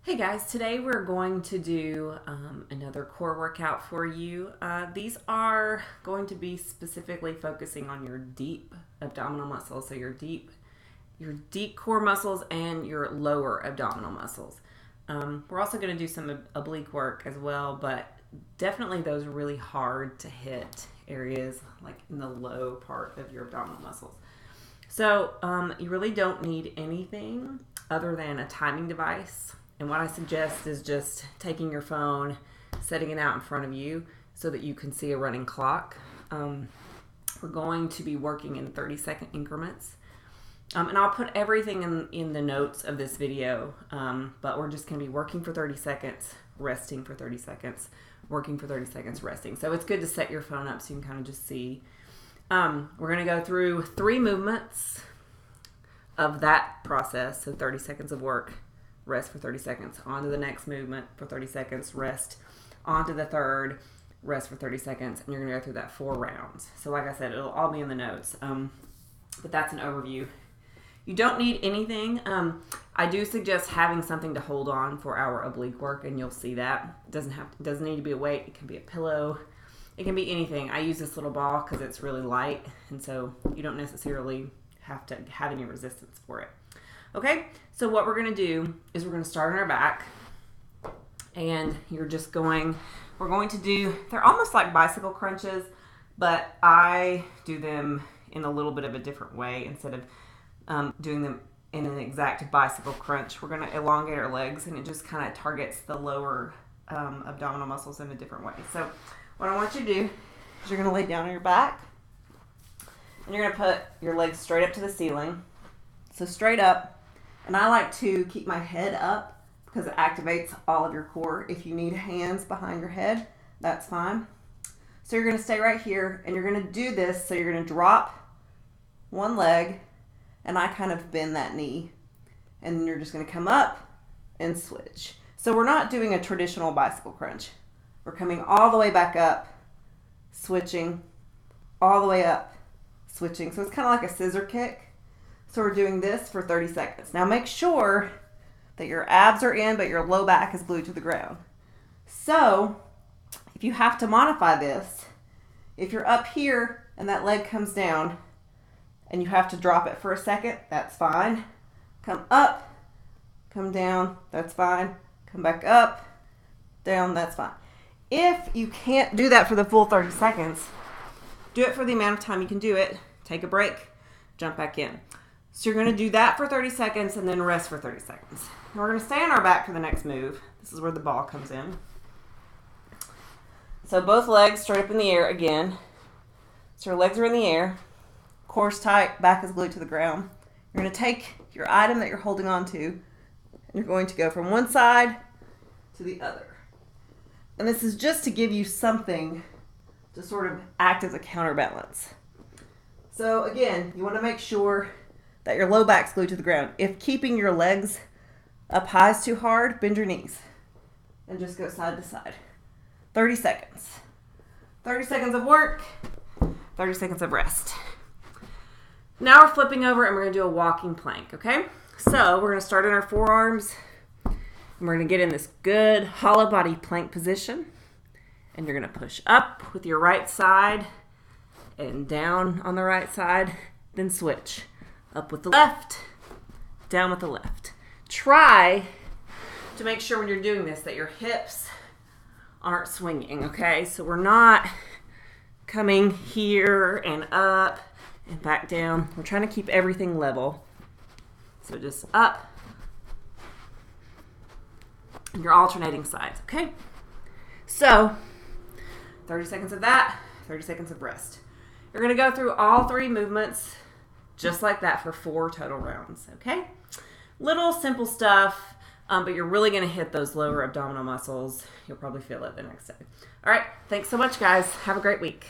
Hey guys, today we're going to do another core workout for you. These are going to be specifically focusing on your deep abdominal muscles, so your deep core muscles and your lower abdominal muscles. We're also going to do some oblique work as well, but definitely those really hard to hit areas like in the low part of your abdominal muscles. So you really don't need anything other than a timing device. And what I suggest is just taking your phone, setting it out in front of you so that you can see a running clock. We're going to be working in 30-second increments. And I'll put everything in the notes of this video, but we're just going to be working for 30 seconds, resting for 30 seconds, working for 30 seconds, resting. So it's good to set your phone up so you can kind of just see. We're going to go through 3 movements of that process, so 30 seconds of work. Rest for 30 seconds, on to the next movement for 30 seconds, rest, on to the third, rest for 30 seconds, and you're going to go through that 4 rounds. So like I said, it'll all be in the notes, but that's an overview. You don't need anything. I do suggest having something to hold on for our oblique work, and you'll see that. It doesn't need to be a weight. It can be a pillow. It can be anything. I use this little ball because it's really light, and so you don't necessarily have to have any resistance for it. Okay, so what we're going to do is we're going to start on our back, and we're going to do, they're almost like bicycle crunches, but I do them in a little bit of a different way. Instead of doing them in an exact bicycle crunch, we're going to elongate our legs, and it just kind of targets the lower abdominal muscles in a different way. So what I want you to do is you're going to lay down on your back, and you're going to put your legs straight up to the ceiling. So straight up. And I like to keep my head up because it activates all of your core. If you need hands behind your head, that's fine. So you're going to stay right here, and you're going to do this. So you're going to drop one leg, and I kind of bend that knee. And then you're just going to come up and switch. So we're not doing a traditional bicycle crunch. We're coming all the way back up, switching, all the way up, switching. So it's kind of like a scissor kick. So we're doing this for 30 seconds. Now make sure that your abs are in, but your low back is glued to the ground. So if you have to modify this, if you're up here and that leg comes down and you have to drop it for a second, that's fine. Come up, come down, that's fine. Come back up, down, that's fine. If you can't do that for the full 30 seconds, do it for the amount of time you can do it. Take a break, jump back in. So you're going to do that for 30 seconds and then rest for 30 seconds. And we're going to stay on our back for the next move. This is where the ball comes in. So both legs straight up in the air again. So your legs are in the air. Core's tight, back is glued to the ground. You're going to take your item that you're holding on to, and you're going to go from one side to the other. And this is just to give you something to sort of act as a counterbalance. So again, you want to make sure that your low back's glued to the ground. If keeping your legs up high is too hard, bend your knees and just go side to side. 30 seconds. 30 seconds of work, 30 seconds of rest. Now we're flipping over and we're going to do a walking plank, okay? So we're going to start in our forearms, and we're going to get in this good hollow body plank position, and you're going to push up with your right side and down on the right side, then switch. Up with the left, down with the left. Try to make sure when you're doing this that your hips aren't swinging, okay? So we're not coming here and up and back down. We're trying to keep everything level. So just up. And you're alternating sides, okay? So 30 seconds of that, 30 seconds of rest. You're going to go through all 3 movements just like that for 4 total rounds, okay? Little simple stuff, but you're really going to hit those lower abdominal muscles. You'll probably feel it the next day. All right, thanks so much, guys. Have a great week.